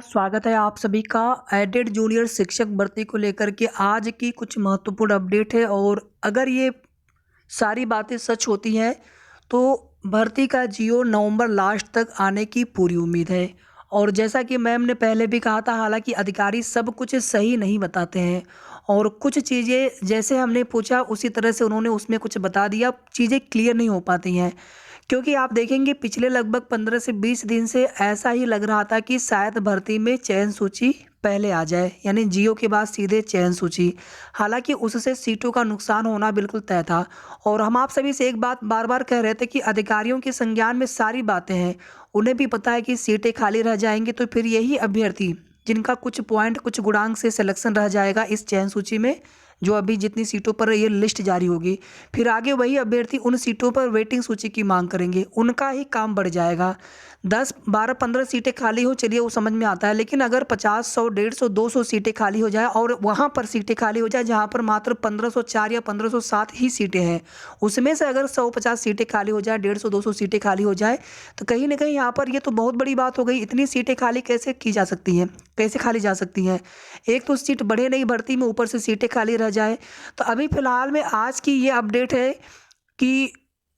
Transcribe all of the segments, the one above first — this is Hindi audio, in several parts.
स्वागत है आप सभी का एडेड जूनियर शिक्षक भर्ती को लेकर के आज की कुछ महत्वपूर्ण अपडेट है। और अगर ये सारी बातें सच होती हैं तो भर्ती का जियो नवंबर लास्ट तक आने की पूरी उम्मीद है। और जैसा कि मैम ने पहले भी कहा था, हालांकि अधिकारी सब कुछ सही नहीं बताते हैं और कुछ चीज़ें जैसे हमने पूछा उसी तरह से उन्होंने उसमें कुछ बता दिया, चीज़ें क्लियर नहीं हो पाती हैं। क्योंकि आप देखेंगे पिछले लगभग 15 से 20 दिन से ऐसा ही लग रहा था कि शायद भर्ती में चयन सूची पहले आ जाए, यानी जियो के बाद सीधे चयन सूची। हालांकि उससे सीटों का नुकसान होना बिल्कुल तय था। और हम आप सभी से एक बात बार बार कह रहे थे कि अधिकारियों के संज्ञान में सारी बातें हैं, उन्हें भी पता है कि सीटें खाली रह जाएंगी तो फिर यही अभ्यर्थी जिनका कुछ पॉइंट कुछ गुणांक से सिलेक्शन रह जाएगा इस चयन सूची में, जो अभी जितनी सीटों पर ये लिस्ट जारी होगी, फिर आगे वही अभ्यर्थी उन सीटों पर वेटिंग सूची की मांग करेंगे, उनका ही काम बढ़ जाएगा। 10 12 15 सीटें खाली हो, चलिए वो समझ में आता है, लेकिन अगर 50 100 150 200 सीटें खाली हो जाए और वहाँ पर सीटें खाली हो जाए जहाँ पर मात्र 1504 या 1507 ही सीटें हैं, उसमें से अगर 150 सीटें खाली हो जाए, 150 200 सीटें खाली हो जाए, तो कहीं ना कहीं यहाँ पर ये तो बहुत बड़ी बात हो गई। इतनी सीटें खाली कैसे की जा सकती हैं, कैसे खाली जा सकती हैं? एक तो सीट बढ़े नहीं भर्ती में, ऊपर से सीटें खाली रह जाए। तो अभी फिलहाल में आज की ये अपडेट है कि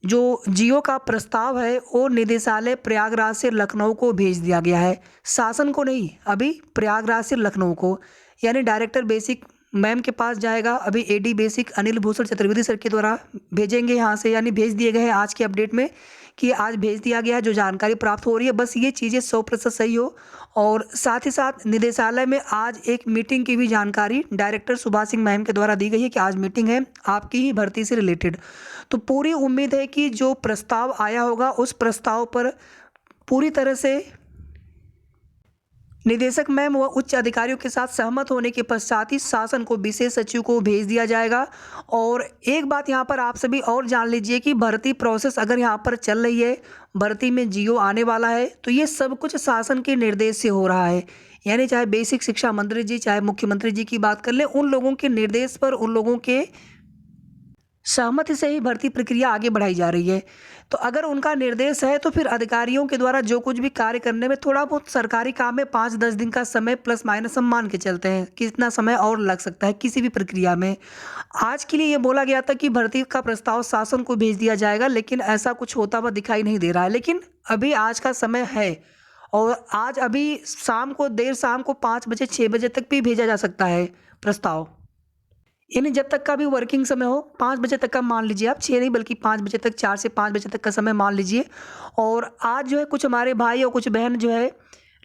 जो जियो का प्रस्ताव है वो निदेशालय प्रयागराज से लखनऊ को भेज दिया गया है, शासन को नहीं, अभी प्रयागराज से लखनऊ को, यानी डायरेक्टर बेसिक मैम के पास जाएगा। अभी AD basic Anil Bhushan Chaturvedi sir के द्वारा भेजेंगे यहाँ से, यानी भेज दिए गए हैं आज की अपडेट में कि आज भेज दिया गया है। जो जानकारी प्राप्त हो रही है बस ये चीज़ें 100% सही हो। और साथ ही साथ निदेशालय में आज एक मीटिंग की भी जानकारी डायरेक्टर सुभाष सिंह मैम के द्वारा दी गई है कि आज मीटिंग है आपकी ही भर्ती से रिलेटेड। तो पूरी उम्मीद है कि जो प्रस्ताव आया होगा उस प्रस्ताव पर पूरी तरह से निदेशक मैम व उच्च अधिकारियों के साथ सहमत होने के पश्चात ही शासन को विशेष सचिव को भेज दिया जाएगा। और एक बात यहाँ पर आप सभी और जान लीजिए कि भर्ती प्रोसेस अगर यहाँ पर चल रही है, भर्ती में जियो आने वाला है, तो ये सब कुछ शासन के निर्देश से हो रहा है। यानी चाहे बेसिक शिक्षा मंत्री जी, चाहे मुख्यमंत्री जी की बात कर ले, उन लोगों के निर्देश पर, उन लोगों के सहमति से ही भर्ती प्रक्रिया आगे बढ़ाई जा रही है। तो अगर उनका निर्देश है तो फिर अधिकारियों के द्वारा जो कुछ भी कार्य करने में थोड़ा बहुत सरकारी काम में 5-10 दिन का समय प्लस माइनस हम मान के चलते हैं, कितना समय और लग सकता है किसी भी प्रक्रिया में। आज के लिए ये बोला गया था कि भर्ती का प्रस्ताव शासन को भेज दिया जाएगा, लेकिन ऐसा कुछ होता हुआ दिखाई नहीं दे रहा है। लेकिन अभी आज का समय है और आज अभी शाम को, देर शाम को 5 बजे 6 बजे तक भी भेजा जा सकता है प्रस्ताव, यानी जब तक का भी वर्किंग समय हो, 5 बजे तक का मान लीजिए आप, 6 नहीं बल्कि 5 बजे तक, 4 से 5 बजे तक का समय मान लीजिए। और आज जो है कुछ हमारे भाई और कुछ बहन जो है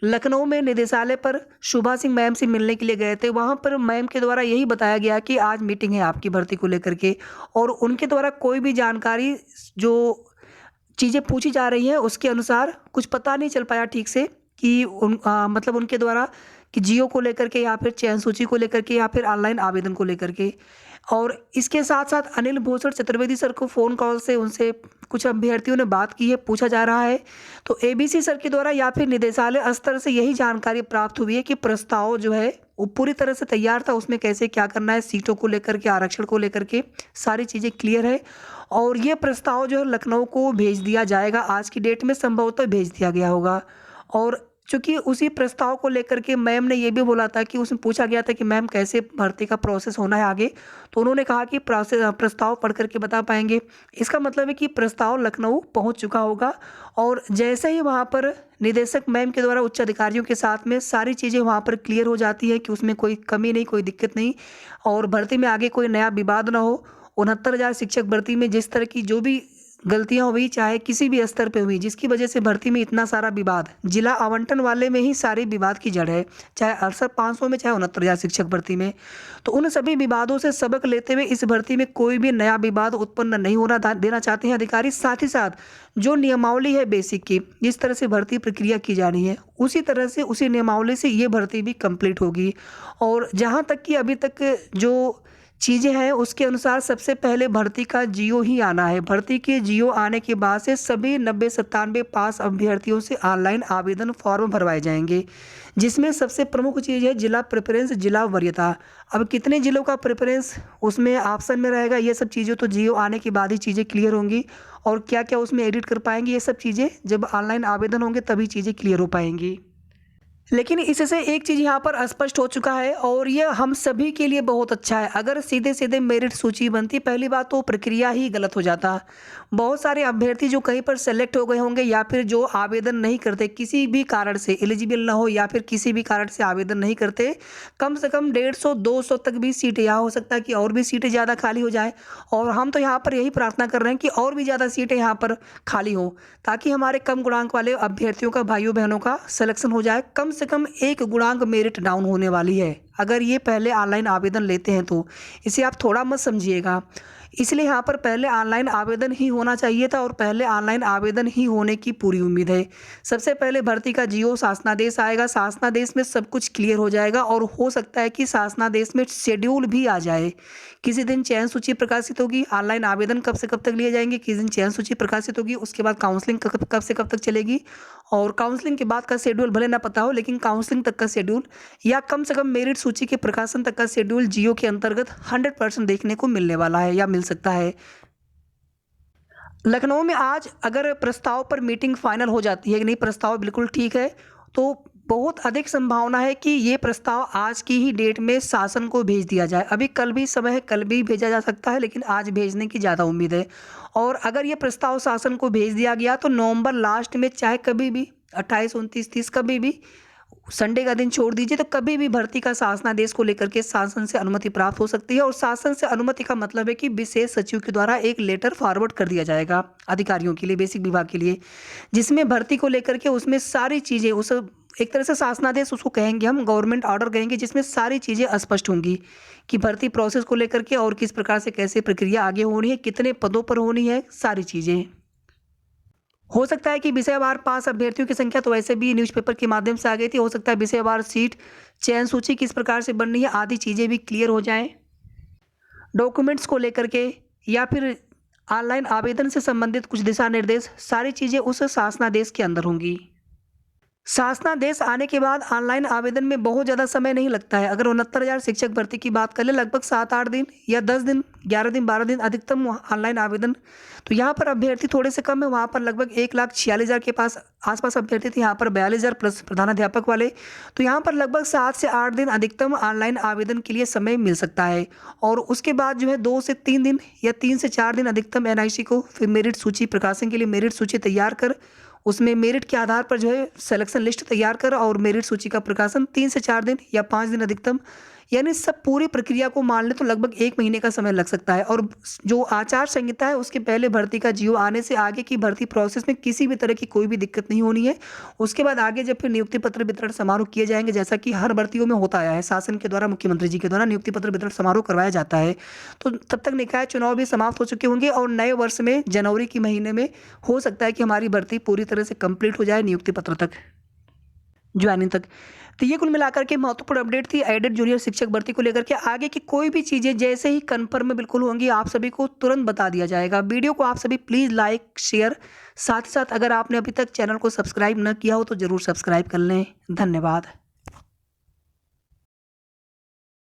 लखनऊ में निदेशालय पर शोभा सिंह मैम से मिलने के लिए गए थे। वहाँ पर मैम के द्वारा यही बताया गया कि आज मीटिंग है आपकी भर्ती को लेकर के, और उनके द्वारा कोई भी जानकारी, जो चीज़ें पूछी जा रही हैं उसके अनुसार कुछ पता नहीं चल पाया ठीक से कि मतलब उनके द्वारा कि जियो को लेकर के या फिर चयन सूची को लेकर के या फिर ऑनलाइन आवेदन को लेकर के। और इसके साथ साथ अनिल भूषण चतुर्वेदी सर को फ़ोन कॉल से उनसे कुछ अभ्यर्थियों ने बात की है, पूछा जा रहा है। तो एबीसी सर के द्वारा या फिर निदेशालय स्तर से यही जानकारी प्राप्त हुई है कि प्रस्ताव जो है वो पूरी तरह से तैयार था, उसमें कैसे क्या करना है, सीटों को लेकर के, आरक्षण को लेकर के सारी चीज़ें क्लियर है। और ये प्रस्ताव जो है लखनऊ को भेज दिया जाएगा, आज की डेट में संभवतः भेज दिया गया होगा। और चूँकि उसी प्रस्ताव को लेकर के मैम ने ये भी बोला था कि उसमें पूछा गया था कि मैम कैसे भर्ती का प्रोसेस होना है आगे, तो उन्होंने कहा कि प्रस्ताव पढ़ करके बता पाएंगे। इसका मतलब है कि प्रस्ताव लखनऊ पहुंच चुका होगा और जैसे ही वहां पर निदेशक मैम के द्वारा उच्च अधिकारियों के साथ में सारी चीज़ें वहां पर क्लियर हो जाती है कि उसमें कोई कमी नहीं, कोई दिक्कत नहीं, और भर्ती में आगे कोई नया विवाद ना हो। 69,000 शिक्षक भर्ती में जिस तरह की जो भी गलतियां हुई, चाहे किसी भी स्तर पे हुई, जिसकी वजह से भर्ती में इतना सारा विवाद, जिला आवंटन वाले में ही सारे विवाद की जड़ है, चाहे 68,500 में, चाहे 69,000 शिक्षक भर्ती में। तो उन सभी विवादों से सबक लेते हुए इस भर्ती में कोई भी नया विवाद उत्पन्न नहीं होना देना चाहते हैं अधिकारी। साथ ही साथ जो नियमावली है बेसिक की, जिस तरह से भर्ती प्रक्रिया की जा रही है, उसी तरह से, उसी नियमावली से ये भर्ती भी कंप्लीट होगी। और जहाँ तक कि अभी तक जो चीज़ें हैं उसके अनुसार सबसे पहले भर्ती का जियो ही आना है। भर्ती के जियो आने के बाद से सभी 90-97 पास अभ्यर्थियों से ऑनलाइन आवेदन फॉर्म भरवाए जाएंगे, जिसमें सबसे प्रमुख चीज़ है जिला प्रेफरेंस, जिला वरीयता। अब कितने जिलों का प्रेफरेंस उसमें ऑप्शन में रहेगा, ये सब चीज़ें तो जियो आने के बाद ही चीज़ें क्लियर होंगी। और क्या क्या उसमें एडिट कर पाएंगे, ये सब चीज़ें जब ऑनलाइन आवेदन होंगे तभी चीज़ें क्लियर हो पाएंगी। लेकिन इससे एक चीज़ यहाँ पर स्पष्ट हो चुका है और ये हम सभी के लिए बहुत अच्छा है। अगर सीधे-सीधे मेरिट सूची बनती, पहली बात तो प्रक्रिया ही गलत हो जाता। बहुत सारे अभ्यर्थी जो कहीं पर सेलेक्ट हो गए होंगे या फिर जो आवेदन नहीं करते, किसी भी कारण से एलिजिबल ना हो या फिर किसी भी कारण से आवेदन नहीं करते, कम से कम 150-200 तक भी सीटें, यहाँ हो सकता है कि और भी सीटें ज़्यादा खाली हो जाएँ और हम तो यहाँ पर यही प्रार्थना कर रहे हैं कि और भी ज़्यादा सीटें यहाँ पर खाली हों, ताकि हमारे कम गुणांक वाले अभ्यर्थियों का, भाइयों-बहनों का सिलेक्शन हो जाए। कम से कम 1 गुणांक मेरिट डाउन होने वाली है, अगर ये पहले ऑनलाइन आवेदन लेते हैं तो। इसे आप थोड़ा मत समझिएगा। इसलिए यहाँ पर पहले ऑनलाइन आवेदन ही होना चाहिए था और पहले ऑनलाइन आवेदन ही होने की पूरी उम्मीद है। सबसे पहले भर्ती का जीओ शासनादेश आएगा, शासनादेश में सब कुछ क्लियर हो जाएगा और हो सकता है कि शासनादेश में शेड्यूल भी आ जाए। किसी दिन चयन सूची प्रकाशित होगी, ऑनलाइन आवेदन कब से कब तक लिए जाएंगे, किसी दिन चयन सूची प्रकाशित होगी, उसके बाद काउंसलिंग कब से कब तक चलेगी और काउंसलिंग के बाद का शेड्यूल भले ना पता हो, लेकिन काउंसलिंग तक का शेड्यूल या कम से कम मेरिट सूची के प्रकाशन तक का शेड्यूल जीओ के अंतर्गत 100% देखने को मिलने वाला है या मिल सकता है। लखनऊ में आज अगर प्रस्ताव पर मीटिंग फाइनल हो जाती है कि नहीं, प्रस्ताव बिल्कुल ठीक है, तो बहुत अधिक संभावना है कि ये प्रस्ताव आज की ही डेट में शासन को भेज दिया जाए। अभी कल भी समय है, कल भी भेजा जा सकता है, लेकिन आज भेजने की ज़्यादा उम्मीद है। और अगर ये प्रस्ताव शासन को भेज दिया गया तो नवंबर लास्ट में चाहे कभी भी 28, 29, 30 कभी भी, संडे का दिन छोड़ दीजिए, तो कभी भी भर्ती का शासनादेश को लेकर के शासन से अनुमति प्राप्त हो सकती है। और शासन से अनुमति का मतलब है कि विशेष सचिव के द्वारा एक लेटर फॉरवर्ड कर दिया जाएगा अधिकारियों के लिए, बेसिक विभाग के लिए, जिसमें भर्ती को लेकर के उसमें सारी चीज़ें, उस एक तरह से शासनादेश उसको कहेंगे हम, गवर्नमेंट ऑर्डर कहेंगे, जिसमें सारी चीज़ें स्पष्ट होंगी कि भर्ती प्रोसेस को लेकर के और किस प्रकार से कैसे प्रक्रिया आगे होनी है, कितने पदों पर होनी है, सारी चीज़ें। हो सकता है कि विषयवार पास अभ्यर्थियों की संख्या तो वैसे भी न्यूज़पेपर के माध्यम से आ गई थी, हो सकता है विषयवार सीट, चयन सूची किस प्रकार से बननी है, आदि चीज़ें भी क्लियर हो जाएं। डॉक्यूमेंट्स को लेकर के या फिर ऑनलाइन आवेदन से संबंधित कुछ दिशा निर्देश, सारी चीज़ें उस शासनादेश के अंदर होंगी। शासनादेश आने के बाद ऑनलाइन आवेदन में बहुत ज़्यादा समय नहीं लगता है। अगर 69,000 शिक्षक भर्ती की बात करें, लगभग 7-8 दिन या 10 दिन, 11 दिन, 12 दिन अधिकतम ऑनलाइन आवेदन। तो यहाँ पर अभ्यर्थी थोड़े से कम है, वहाँ पर लगभग 1,46,000 के पास आसपास अभ्यर्थी थे, यहाँ पर 42,000 प्लस प्रधानाध्यापक वाले। तो यहाँ पर लगभग 7 से 8 दिन अधिकतम ऑनलाइन आवेदन के लिए समय मिल सकता है और उसके बाद जो है 2 से 3 दिन या 3 से 4 दिन अधिकतम एनआईसी को फिर मेरिट सूची प्रकाशन के लिए मेरिट सूची तैयार कर, उसमें मेरिट के आधार पर जो है सिलेक्शन लिस्ट तैयार कर और मेरिट सूची का प्रकाशन 3 से 4 दिन या 5 दिन अधिकतम, यानी सब पूरी प्रक्रिया को मान ले तो लगभग 1 महीने का समय लग सकता है। और जो आचार संहिता है उसके पहले भर्ती का जीओ आने से आगे की भर्ती प्रोसेस में किसी भी तरह की कोई भी दिक्कत नहीं होनी है। उसके बाद आगे जब फिर नियुक्ति पत्र वितरण समारोह किए जाएंगे, जैसा कि हर भर्तियों में होता आया है, शासन के द्वारा, मुख्यमंत्री जी के द्वारा नियुक्ति पत्र वितरण समारोह करवाया जाता है, तो तब तक निकाय चुनाव भी समाप्त हो चुके होंगे और नए वर्ष में जनवरी के महीने में हो सकता है कि हमारी भर्ती पूरी तरह से कंप्लीट हो जाए, नियुक्ति पत्र तक, ज्वाइनिंग तक। तो ये कुल मिलाकर के महत्वपूर्ण अपडेट थी एडेड जूनियर शिक्षक भर्ती को लेकर के। आगे की कोई भी चीज़ें जैसे ही कन्फर्म बिल्कुल होंगी आप सभी को तुरंत बता दिया जाएगा। वीडियो को आप सभी प्लीज़ लाइक, शेयर, साथ ही साथ अगर आपने अभी तक चैनल को सब्सक्राइब न किया हो तो ज़रूर सब्सक्राइब कर लें। धन्यवाद।